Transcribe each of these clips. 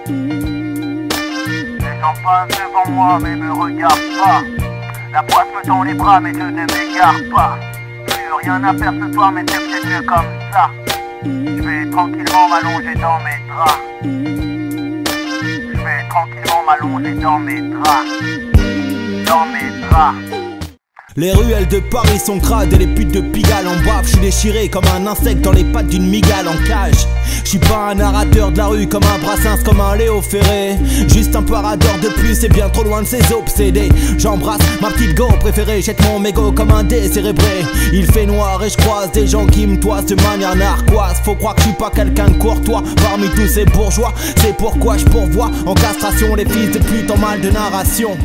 Les gens passent devant moi mais me regardent pas. La poisse me tend les bras mais je ne m'égare pas. Plus rien à faire ce soir mais c'est peut-être mieux comme ça. Je vais tranquillement m'allonger dans mes draps. Je vais tranquillement m'allonger dans mes draps. Dans mes draps. Les ruelles de Paris sont crades et les putes de Pigalle en bave. Je suis déchiré comme un insecte dans les pattes d'une migale en cage. Je suis pas un narrateur de la rue comme un Brassens, comme un Léo Ferré. Juste un parador de plus et bien trop loin de ses obsédés. J'embrasse ma petite go préférée, jette mon mégot comme un décérébré. Il fait noir et je croise des gens qui me toisent de manière narquoise. Faut croire que je suis pas quelqu'un de courtois parmi tous ces bourgeois. C'est pourquoi je pourvois en castration les fils de pute en mal de narration.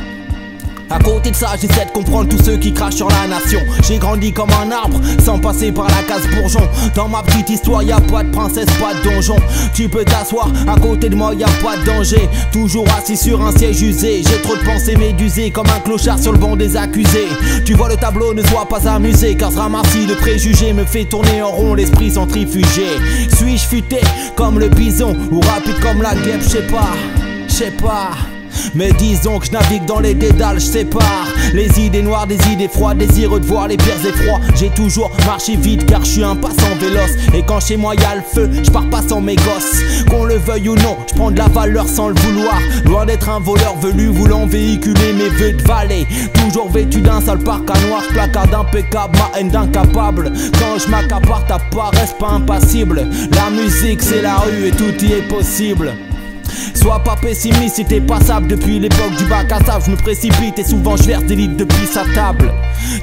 À côté de ça, j'essaie de comprendre tous ceux qui crachent sur la nation. J'ai grandi comme un arbre, sans passer par la case bourgeon. Dans ma petite histoire, y'a pas de princesse, pas de donjon. Tu peux t'asseoir, à côté de moi, y'a pas de danger. Toujours assis sur un siège usé. J'ai trop de pensées médusées, comme un clochard sur le banc des accusés. Tu vois le tableau, ne sois pas amusé, car ce ramassis de préjugés me fait tourner en rond, l'esprit centrifugé. Suis-je futé comme le bison, ou rapide comme la guêpe, je sais pas. Mais disons que je navigue dans les dédales, je sépare les idées noires des idées froides, désireux de voir les pires effrois. J'ai toujours marché vite car je suis un passant véloce. Et quand chez moi y'a le feu, je pars pas sans mes gosses. Qu'on le veuille ou non, je prends de la valeur sans le vouloir. Loin d'être un voleur velu voulant véhiculer mes vœux de valet. Toujours vêtu d'un sale parc à noir, placard impeccable, ma haine d'incapable. Quand je m'accapare, t'apparaissent pas impassible. La musique c'est la rue et tout y est possible. Sois pas pessimiste si t'es passable. Depuis l'époque du bac à sable, je me précipite et souvent je verse des litres de pisse à table.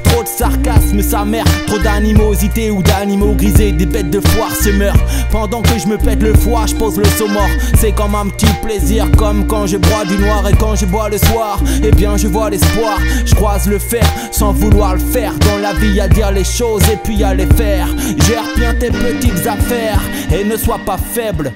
Trop de sarcasme, sa mère, trop d'animosité ou d'animaux grisés. Des bêtes de foire se meurent pendant que je me pète le foie, je pose le seau mort. C'est comme un petit plaisir, comme quand je bois du noir et quand je bois le soir. Eh bien je vois l'espoir, je croise le fer sans vouloir le faire. Dans la vie y'a dire les choses et puis y'a les faire. Gère bien tes petites affaires et ne sois pas faible.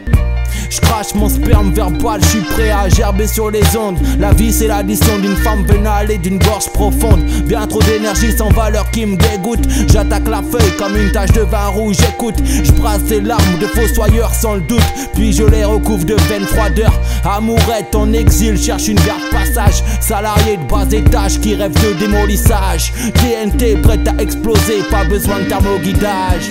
Je crache mon sperme verbal, je suis prêt à gerber sur les ondes. La vie c'est l'addition d'une femme vénale et d'une gorge profonde. Bien trop d'énergie sans valeur qui me dégoûte. J'attaque la feuille comme une tache de vin rouge, j'écoute. Je brasse des larmes de fossoyeur sans le doute. Puis je les recouvre de vaine froideur. Amourette en exil, cherche une garde passage. Salarié de bas étage qui rêve de démolissage. TNT prête à exploser, pas besoin de thermoguidage.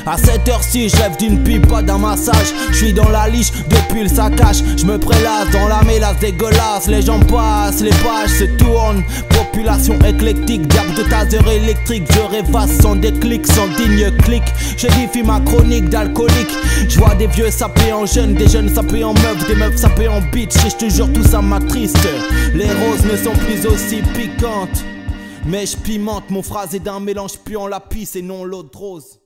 À cette heure-ci, je rêve d'une pipe, pas d'un massage. Je suis dans la liche depuis le saccage. Je me prélasse dans la mélasse dégueulasse. Les gens passent, les pages se tournent. Population éclectique, diable de taser électrique. Je rêvasse sans déclic, sans digne clic. J'édifie ma chronique d'alcoolique. Je vois des vieux sapés en jeunes, des jeunes sapés en meufs, des meufs sapés en bitch. Et je te jure, tout ça m'attriste. Les roses ne sont plus aussi piquantes. Mais je pimente, mon phrase est d'un mélange puant la pisse et non l'eau de rose.